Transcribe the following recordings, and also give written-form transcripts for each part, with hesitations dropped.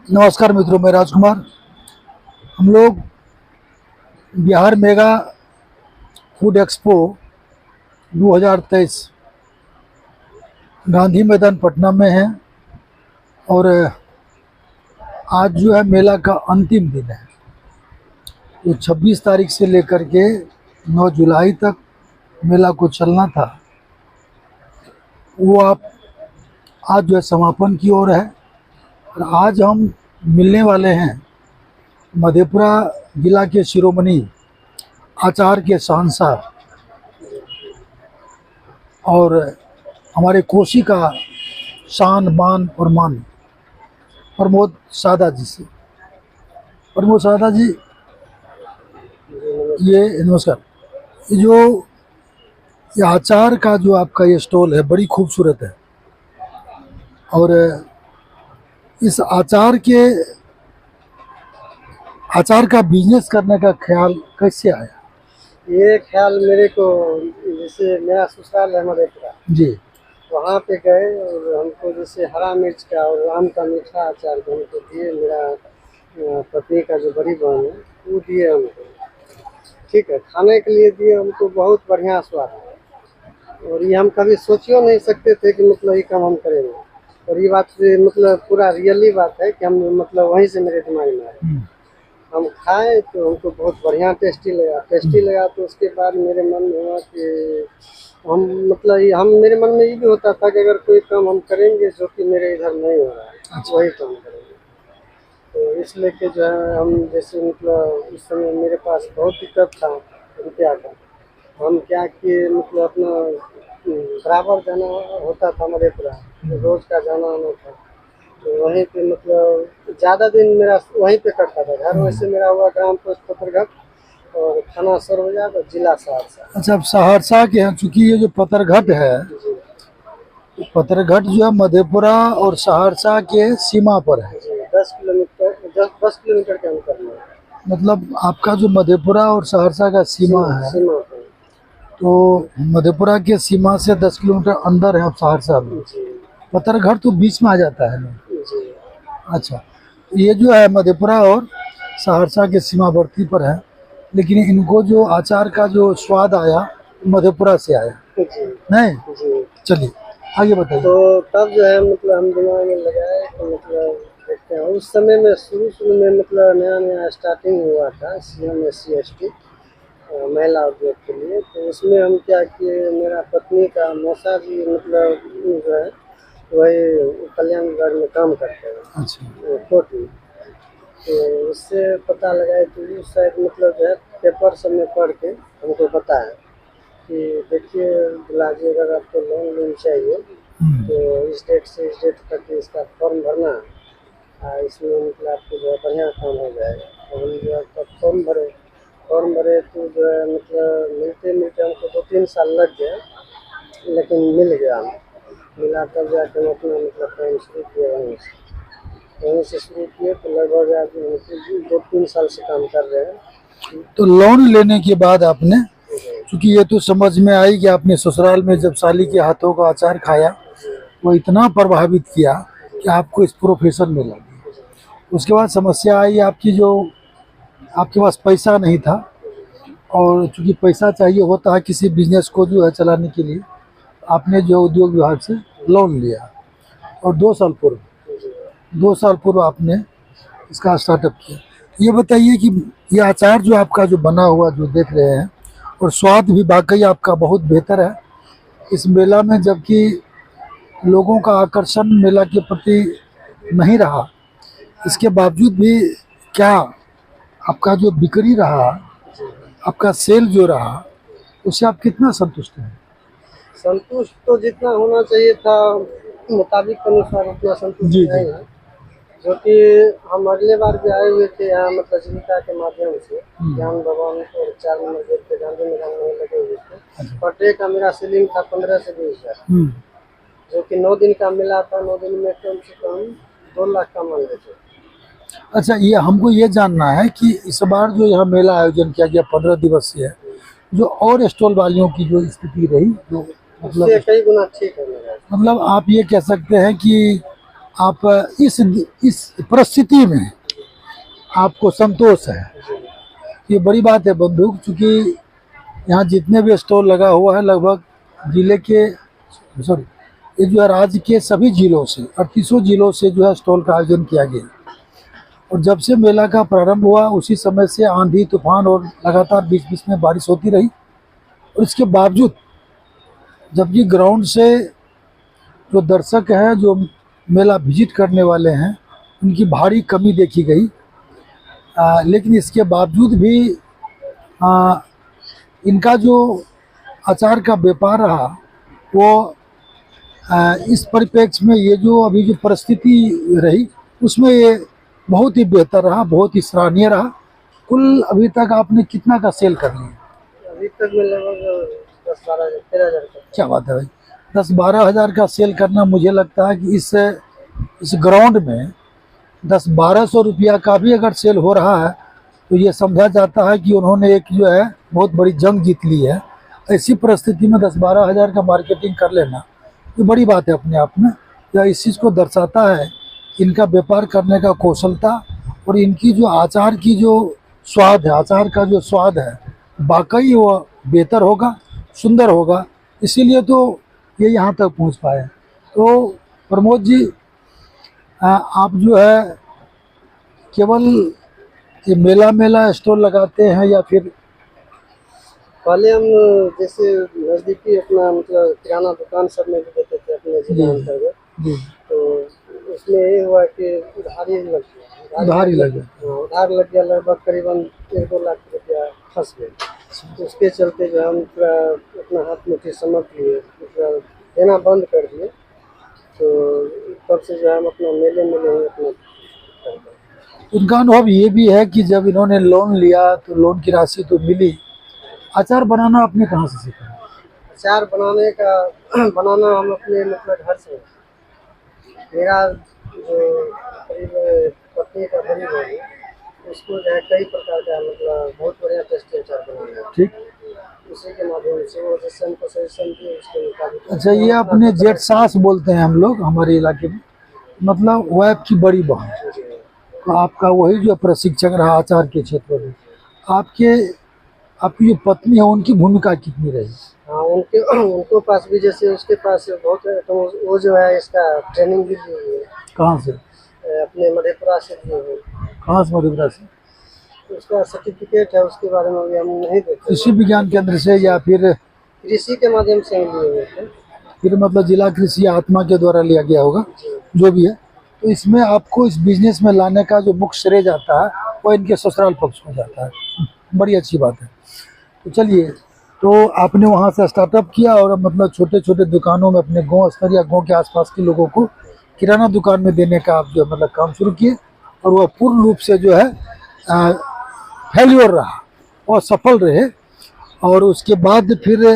नमस्कार मित्रों, मैं राजकुमार। हम लोग Bihar mega food expo 2023 Gandhi मैदान पटना में हैं और आज जो है मेला का अंतिम दिन है। तो 26 तारीख से लेकर के 9 जुलाई तक मेला को चलना था, वो आप आज जो है समापन की ओर है। और आज हम मिलने वाले हैं मधेपुरा जिला के शिरोमणि आचार के शहंशाह और हमारे कोसी का शान बान और मान प्रमोद सादा जी से। प्रमोद सादा जी, ये नमस्कार। ये आचार का जो आपका ये स्टॉल है बड़ी खूबसूरत है, और इस आचार का बिजनेस करने का ख्याल कैसे आया? ये ख्याल मेरे को, जैसे मेरा ससुराल है मधेपुरा जी, वहाँ पे गए और हमको जैसे हरा मिर्च का और आम का मीठा अचार हमको दिए। मेरा पत्नी का जो बड़ी बहन है वो दिए हमको, ठीक है, खाने के लिए दिए हमको। बहुत बढ़िया स्वाद है और ये हम कभी सोचियो नहीं सकते थे कि मतलब ये काम हम करेंगे। और ये बात मतलब पूरा रियली बात है कि हम मतलब वहीं से मेरे दिमाग में आया। हम खाए तो हमको बहुत बढ़िया टेस्टी लगा। तो उसके बाद मेरे मन में हुआ कि हम मतलब मेरे मन में ये भी होता था कि अगर कोई काम हम करेंगे जो कि मेरे इधर नहीं हो रहा है, वही काम करेंगे। तो इसलिए कि जो है हम जैसे मतलब उस समय मेरे पास बहुत दिक्कत था रुपया का। हम क्या किए, मतलब अपना बराबर जाना होता था मधेपुरा, रोज का जाना आना था। तो वहीं पे मतलब ज़्यादा दिन मेरा वहीं पे कटता था। घर वैसे मेरा हुआ ग्राम पोस्ट पतरघट और थाना सरवजा और जिला सहरसा। अच्छा, अब सहरसा के हैं, चूँकि ये जो पतरघट है, जी पतरघट जो है मधेपुरा और सहरसा के सीमा पर है। जी, 10 किलोमीटर के अंतर में। मतलब आपका जो मधेपुरा और सहरसा का सीमा है, सीमा पर। तो मधेपुरा के सीमा से 10 किलोमीटर अंदर है अब सहरसा में। जी पतरघट तो बीच में आ जाता है ना। जी अच्छा, ये जो है मधेपुरा और सहरसा के सीमावर्ती पर है, लेकिन इनको जो आचार का जो स्वाद आया मधेपुरा से आया, जी नहीं? जी। चलिए आगे बताइए। तो तब जो है मतलब हम दिमाग में लगाए तो मतलब देखते हैं। उस समय में शुरू में मतलब नया स्टार्टिंग हुआ था CM SC महिला उद्योग के लिए। तो उसमें हम क्या किए, मेरा पत्नी का मौसा जी मतलब जो है वही कल्याणगढ़ में काम करते हैं। अच्छा, कोर्ट में। तो उससे पता लगाए तो उस साइड मतलब जो है पेपर सब में पढ़ के हमको बताया कि देखिए दुलाजी, अगर आपको लोन चाहिए तो इस डेट से इस डेट तक इसका फॉर्म भरना है। इसमें मतलब आपको जो है बढ़िया काम हो जाएगा। और हम जो है फॉर्म भरे तो जो है मतलब मिलते हमको 2-3 साल लग गया, लेकिन मिला तब जाकर हम अपना मतलब काम शुरू किया। वहीं से शुरू किए तो लगभग आज 2-3 साल से काम कर रहे हैं। तो लोन लेने के बाद आपने, क्योंकि ये तो समझ में आई कि आपने ससुराल में जब साली के हाथों का अचार खाया, वो इतना प्रभावित किया कि आपको इस प्रोफेशन में लग गया। उसके बाद समस्या आई आपकी, जो आपके पास पैसा नहीं था, और चूँकि पैसा चाहिए होता है किसी बिजनेस को जो है चलाने के लिए, आपने जो उद्योग विभाग से लोन लिया और 2 साल पूर्व आपने इसका स्टार्टअप किया। ये बताइए कि ये अचार जो आपका जो बना हुआ जो देख रहे हैं, और स्वाद भी वाकई आपका बहुत बेहतर है इस मेला में, जबकि लोगों का आकर्षण मेला के प्रति नहीं रहा, इसके बावजूद भी क्या आपका जो बिक्री रहा, आपका सेल जो रहा, उससे आप कितना संतुष्ट हैं? संतुष्ट तो जितना होना चाहिए था मुताबिक के अनुसार उतना संतुष्ट जी, नहीं जी। है। जो कि हम अगले बार भी आए हुए थे यहाँ मतलब जीविका के माध्यम से ज्ञान भवन और 4 नंबर गेट पे गांधी मैदान में लगे हुए थे। पर डे का मेरा सेलिंग था 15 से 20 हज़ार, जो कि 9 दिन का मिला था। 9 दिन में कम से कम 2 लाख का मान लेते। अच्छा, ये हमको ये जानना है कि इस बार जो यह मेला आयोजन किया गया 15 दिवसीय, जो और स्टॉल वालियों की जो स्थिति रही, जो उससे कई गुना ठीक है मेरा। मतलब आप ये कह सकते हैं कि आप इस परिस्थिति में आपको संतोष है, ये बड़ी बात है बंधु। चूँकि यहाँ जितने भी स्टॉल लगा हुआ है लगभग जिले के ये जो है राज्य के सभी जिलों से 38 जिलों से जो है स्टॉल का आयोजन किया गया। और जब से मेला का प्रारंभ हुआ उसी समय से आंधी तूफान और लगातार बीच बीच में बारिश होती रही, और इसके बावजूद जबकि ग्राउंड से जो दर्शक हैं, जो मेला विजिट करने वाले हैं, उनकी भारी कमी देखी गई। लेकिन इसके बावजूद भी इनका जो अचार का व्यापार रहा वो इस परिप्रेक्ष्य में ये जो अभी जो परिस्थिति रही उसमें ये बहुत ही बेहतर रहा, बहुत ही सराहनीय रहा। कुल अभी तक आपने कितना का सेल कर लिया? अभी तक मैं लगभग 10-12 13 हज़ार का। क्या बात है भाई, 10-12 हज़ार का सेल करना, मुझे लगता है कि इस ग्राउंड में 10-1200 रुपया का भी अगर सेल हो रहा है तो ये समझा जाता है कि उन्होंने एक जो है बहुत बड़ी जंग जीत ली है। ऐसी परिस्थिति में 10-12 हज़ार का मार्केटिंग कर लेना ये बड़ी बात है अपने आप में। यह इस चीज़ को दर्शाता है कि इनका व्यापार करने का कौशलता और इनकी जो आचार की जो स्वाद है, आचार का जो स्वाद है, वाकई वो बेहतर होगा, सुंदर होगा, इसीलिए तो ये यहाँ तक पहुँच पाए। तो प्रमोद जी, आप जो है केवल ये मेला स्टॉल लगाते हैं या फिर? पहले हम जैसे नज़दीकी अपना मतलब किराना दुकान सब में भी देते थे अपने जिले अंतर्गत। जी, तो उसमें ये हुआ कि उधारी लग गया। उधारी लग गया। हाँ, उधार लग गया, लगभग करीबन 1-2 लाख रुपया फंस गए। तो उसके चलते जो हम पूरा अपना हाथ मुट्ठी समझ लिए, मतलब देना बंद कर दिए। तो तब से जो है हम अपना मेले में ही अपना करते हैं। उनका अनुभव ये भी है कि जब इन्होंने लोन लिया तो लोन की राशि तो मिली, अचार बनाना आपने कहाँ से सीखा? अचार बनाना हम अपने मतलब घर से। मेरा जो करीब पत्नी का बड़ी बहन है, उसको जो है कई प्रकार का मतलब बहुत बढ़िया टेस्टी अचार बनाना है। ठीक, उसी के माध्यम से वो जैसे हमको सजेशन दिए उसके मुताबिक। अच्छा, ये अपने जेठ सास बोलते हैं हम लोग हमारे इलाके में, मतलब वाइफ की बड़ी बहन। तो आपका वही जो प्रशिक्षक रहा आचार के क्षेत्र में, आपकी जो पत्नी है उनकी भूमिका कितनी रही? हाँ, उनको पास भी जैसे उसके पास बहुत है, तो वो जो है इसका ट्रेनिंग भी दी हुई है। कहाँ से? अपने मधेपुरा से दी हुई है। कहाँ से? मधेपुरा से? उसका सर्टिफिकेट है, उसके बारे में अभी हम नहीं देते। कृषि विज्ञान केंद्र से या फिर कृषि के माध्यम से हम लिए हुए थे। फिर मतलब जिला कृषि आत्मा के द्वारा लिया गया होगा, जो भी है। तो इसमें आपको इस बिजनेस में लाने का जो मुख्य श्रेय जाता है वो इनके ससुराल पक्ष में जाता है, बड़ी अच्छी बात है। तो चलिए, तो आपने वहाँ से स्टार्टअप किया और मतलब छोटे छोटे दुकानों में अपने गांव स्तर या गांव के आसपास के लोगों को किराना दुकान में देने का आप जो मतलब काम शुरू किए, और वह पूर्ण रूप से जो है फेल्योर रहा और सफल रहे। और उसके बाद फिर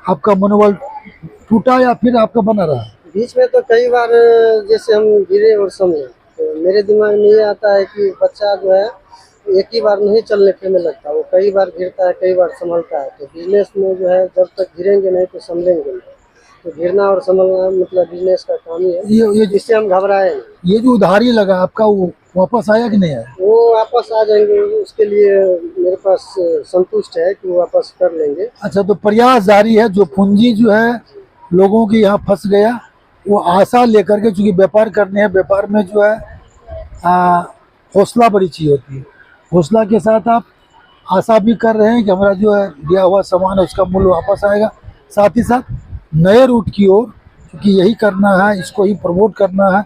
आपका मनोबल टूटा या फिर आपका बना रहा? बीच में तो कई बार जैसे हम गिरे और संभले, तो मेरे दिमाग में ये आता है कि बच्चा जो है एक ही बार नहीं चलने फिरने लगता, वो कई बार गिरता है, कई बार संभलता है। तो बिजनेस में जो है जब तक गिरेंगे नहीं तो संभलेंगे नहीं। तो गिरना और संभलना मतलब बिजनेस का काम ही है, ये जिससे हम घबराए नहीं। ये जो उधारी लगा आपका, वो वापस आया कि नहीं आया? वो वापस आ जाएंगे, उसके लिए मेरे पास संतुष्ट है कि वो वापस कर लेंगे। अच्छा, तो प्रयास जारी है। जो पूंजी जो है लोगों की यहाँ फंस गया, वो आशा लेकर के, चूँकि व्यापार करने हैं, व्यापार में जो है हौसला बड़ी चीज़ होती है। हौसला के साथ आप आशा भी कर रहे हैं कि हमारा जो है दिया हुआ सामान है उसका मूल्य वापस आएगा। साथ ही साथ नए रूट की ओर, क्योंकि यही करना है, इसको ही प्रमोट करना है,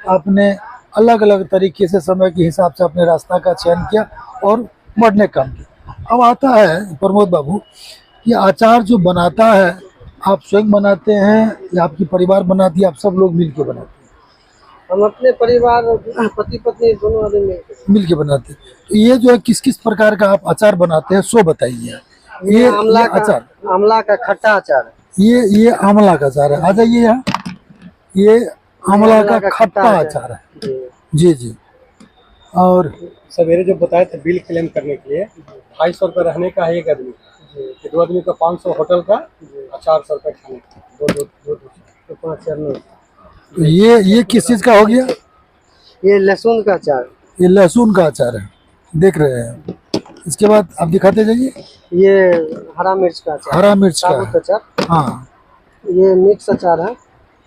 आपने अलग अलग तरीके से समय के हिसाब से अपने रास्ता का चयन किया और बढ़ने का काम किया। अब आता है प्रमोद बाबू कि अचार जो बनाता है, आप स्वयं बनाते हैं या आपकी परिवार बनाती है, आप सब लोग मिल के बनाते हैं? हम अपने परिवार पति पत्नी दोनों आदमी मिल के बनाते हैं। तो ये जो है किस किस प्रकार का आप अचार बनाते हैं, सो बताइए। ये आंवला का अचार, आंवला का खट्टा अचार है। ये आंवला का अचार है। आ जाइए यहाँ, ये आंवला का खट्टा अचार है। जी जी। और सवेरे जो बताए थे बिल क्लेम करने के लिए 250 रुपये रहने का है एक आदमी का, 2 आदमी का 500 होटल का, 400 रुपये खाने का, दो। तो 5 4 9 तो ये किस चीज का हो गया? ये लहसुन का अचार, ये लहसुन का अचार है, देख रहे हैं। इसके बाद आप दिखाते जाइए। ये हरा मिर्च का अचार, हरा मिर्च का साबुत है। अचार, हाँ, ये मिक्स अचार है।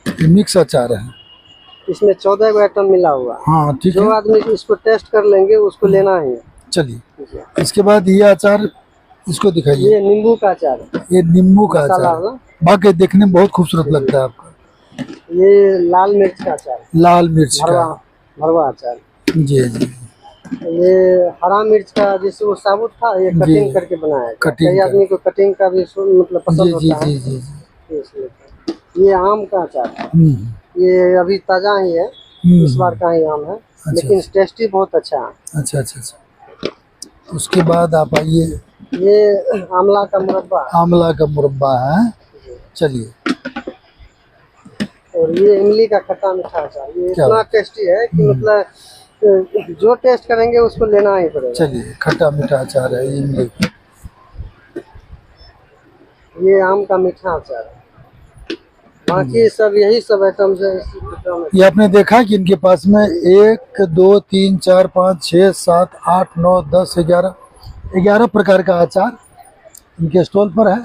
ये मिक्स अचार है। इसमें 14 गो आइटम मिला हुआ है। हाँ ठीक जो है, आदमी इसको टेस्ट कर लेंगे उसको लेना ही है। चलिए। इसके बाद ये अचार इसको दिखाइए। ये नींबू का अचार है, ये नींबू का मसाला अचार है। वाला। बाकी देखने में बहुत खूबसूरत लगता है आपका। ये लाल मिर्च का अचार है, लाल मिर्च भरवा का। भरवा अचार। जी जी। ये हरा मिर्च का, जैसे वो साबुत था, ये जी। कटिंग करके बनाया है। कटिंग कई का। आदमी को कटिंग का भी मतलब जी पसंद जी होता जी है, जी जी। इसलिए। ये आम का अचार है, हम्म ये अभी ताजा ही है, इस बार का ही आम है, लेकिन टेस्टी बहुत अच्छा है। अच्छा अच्छा अच्छा। उसके बाद आप आइए। ये आंवला का मुरब्बा, आंवला का मुरब्बा है। चलिए। और ये इमली का खट्टा मीठा अचार। ये क्या इतना टेस्टी है कि मतलब जो टेस्ट करेंगे उसको लेना ही पड़ेगा। चलिए, खट्टा मीठा अचार है ये इमली का। ये आम का मीठा अचार है। बाकी सब यही सब आइटम है इसी दुकान में। ये आपने देखा कि इनके पास में 1 2 3 4 5 6 7 8 9 10 11 प्रकार का अचार इनके स्टॉल पर है।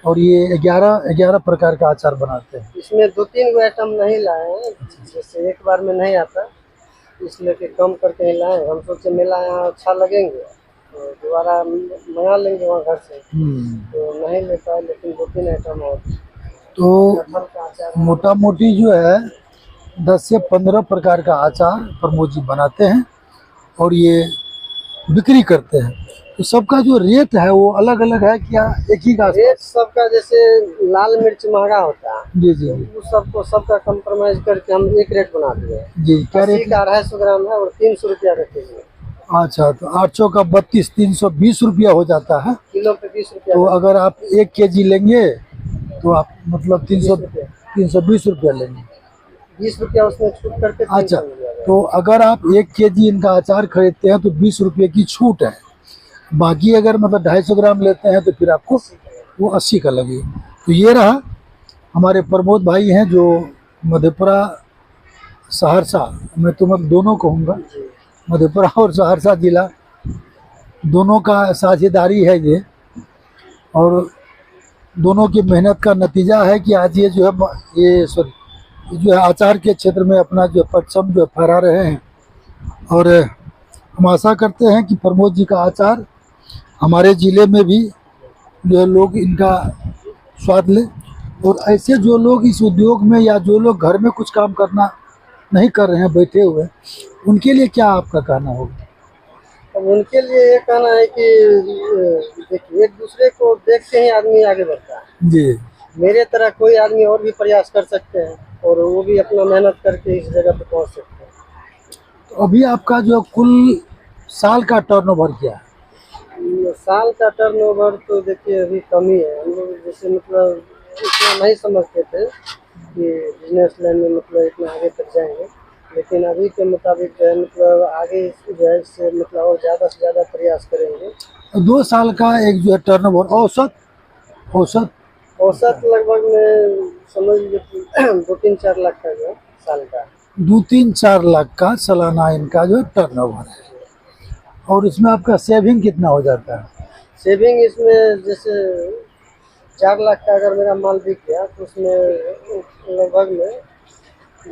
और ये 11 प्रकार का अचार बनाते हैं। इसमें 2-3 गो आइटम नहीं लाए हैं, जैसे एक बार में नहीं आता, इसलिए कि कम करके ही लाए। हम सोचे मेला यहाँ अच्छा लगेंगे तो दोबारा मंगा लेंगे वहाँ घर से, तो नहीं ले पाए। लेकिन 2-3 आइटम और। तो कटहल का अचार, मोटा मोटी जो है 10 से 15 प्रकार का अचार प्रमोद जी बनाते हैं और ये बिक्री करते हैं। तो सबका जो रेट है वो अलग अलग है क्या एक ही का? रेट सबका, जैसे लाल मिर्च महंगा होता है, जी जी जी वो सबको सबका कंप्रोमाइज करके हम एक रेट बना दिए हैं। जी। क्या 80 रेट? का 250 ग्राम है और 300 रुपया का केजी है। अच्छा, तो 800 का 32 320 रुपया हो जाता है। किलो पे 20 रुपया। तो अगर आप 1 केजी लेंगे तो आप मतलब 320 रुपया लेंगे। 20 रुपया उसमें छूट करके 300 अच्छा, मिल जाएगा। तो अगर आप 1 केजी इनका अचार खरीदते हैं तो 20 रुपये की छूट है। बाकी अगर मतलब 250 ग्राम लेते हैं तो फिर आपको वो 80 का लगेगा। तो ये रहा हमारे प्रमोद भाई हैं जो मधेपुरा सहरसा, मैं तो मतलब दोनों कहूँगा, मधेपुरा और सहरसा जिला दोनों का साझेदारी है ये। और दोनों की मेहनत का नतीजा है कि आज ये जो है ये जो है अचार के क्षेत्र में अपना जो परचम जो फहरा रहे हैं। और हम आशा करते हैं कि प्रमोद जी का अचार हमारे ज़िले में भी जो है लोग इनका स्वाद लें। और ऐसे जो लोग इस उद्योग में या जो लोग घर में कुछ काम करना नहीं कर रहे हैं बैठे हुए, उनके लिए क्या आपका कहना होगा? अब उनके लिए ये कहना है कि देखिए, एक दूसरे को देख के ही आदमी आगे बढ़ता है। जी। मेरे तरह कोई आदमी और भी प्रयास कर सकते हैं और वो भी अपना मेहनत करके इस जगह पे पहुंच सकते हैं। तो अभी आपका जो कुल साल का टर्नओवर क्या है? साल का टर्नओवर तो देखिए अभी कम ही है। हम लोग जैसे मतलब इतना नहीं समझते थे कि बिजनेस लाइन में मतलब इतना आगे तक जाएंगे, लेकिन अभी के मुताबिक जो है मतलब आगे जो है इससे मतलब और ज़्यादा से ज़्यादा प्रयास करेंगे। 2 साल का एक जो है टर्नओवर औसत औसत लगभग में समझ लीजिए 2-3-4 लाख का जो है साल का। 2-3-4 लाख का सालाना इनका जो है टर्नओवर है। और इसमें आपका सेविंग कितना हो जाता है? सेविंग इसमें जैसे 4 लाख का अगर मेरा माल बिक गया तो उसमें लगभग में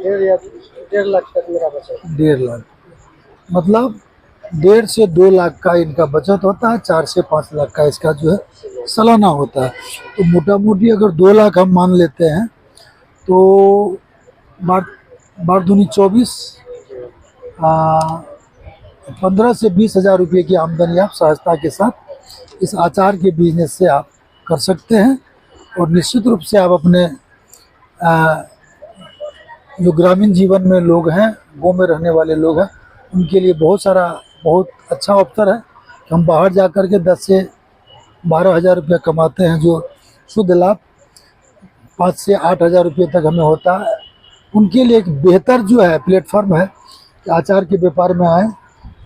1.5 लाख तक मेरा बचत। 1.5 लाख मतलब 1.5 से 2 लाख का इनका बचत होता है। 4 से 5 लाख का इसका जो है सालाना होता है। तो मोटा मोटी अगर 2 लाख हम मान लेते हैं तो बार दूनी 24 15 से 20 हज़ार रुपये की आमदनी आप सहजता के साथ इस अचार के बिजनेस से आप कर सकते हैं। और निश्चित रूप से आप अपने जो ग्रामीण जीवन में लोग हैं, गाँव में रहने वाले लोग हैं, उनके लिए बहुत अच्छा अवसर है कि हम बाहर जा कर के 10 से 12 हज़ार रुपया कमाते हैं, जो शुद्ध लाभ 5 से 8 हज़ार रुपये तक हमें होता है। उनके लिए एक बेहतर जो है प्लेटफॉर्म है कि अचार के व्यापार में आएँ,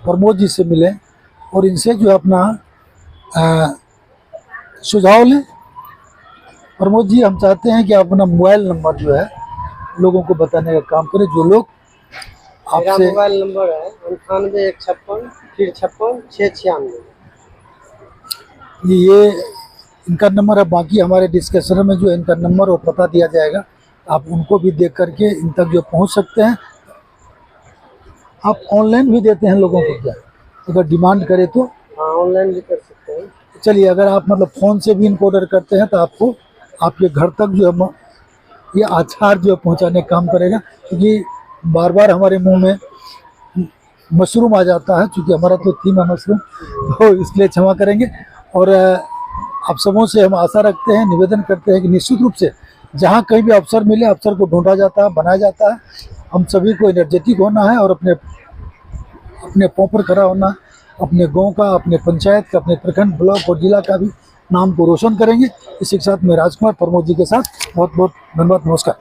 प्रमोद जी से मिलें और इनसे जो है अपना सुझाव लें। प्रमोद जी, हम चाहते हैं कि आप अपना मोबाइल नंबर जो है लोगों को बताने का काम करें, जो लोग मेरा आपसे मोबाइल नंबर है 98 156 56 696। ये इनका नंबर है। बाकी हमारे डिस्कशन में जो इनका नंबर और पता दिया जाएगा, आप उनको भी देख करके इन तक जो पहुंच सकते हैं। आप ऑनलाइन भी देते हैं लोगों को क्या, अगर डिमांड करे तो? हाँ, ऑनलाइन भी कर सकते हैं। चलिए, अगर आप मतलब फ़ोन से भी इनको ऑर्डर करते हैं तो आपको आपके घर तक जो है ये अचार जो है पहुंचाने का काम करेगा। क्योंकि बार बार हमारे मुंह में मशरूम आ जाता है, क्योंकि हमारा तो थीम है मशरूम, तो इसलिए क्षमा करेंगे। और आप सबों से हम आशा रखते हैं, निवेदन करते हैं कि निश्चित रूप से जहाँ कहीं भी अवसर मिले, अवसर को ढूंढा जाता है, बनाया जाता है। हम सभी को एनर्जेटिक होना है और अपने पाँव पर खड़ा होना है। अपने गांव का, अपने पंचायत का, अपने प्रखंड, ब्लॉक और जिला का भी नाम को रोशन करेंगे। इसी के साथ मैं राजकुमार प्रमोद जी के साथ बहुत बहुत धन्यवाद, नमस्कार।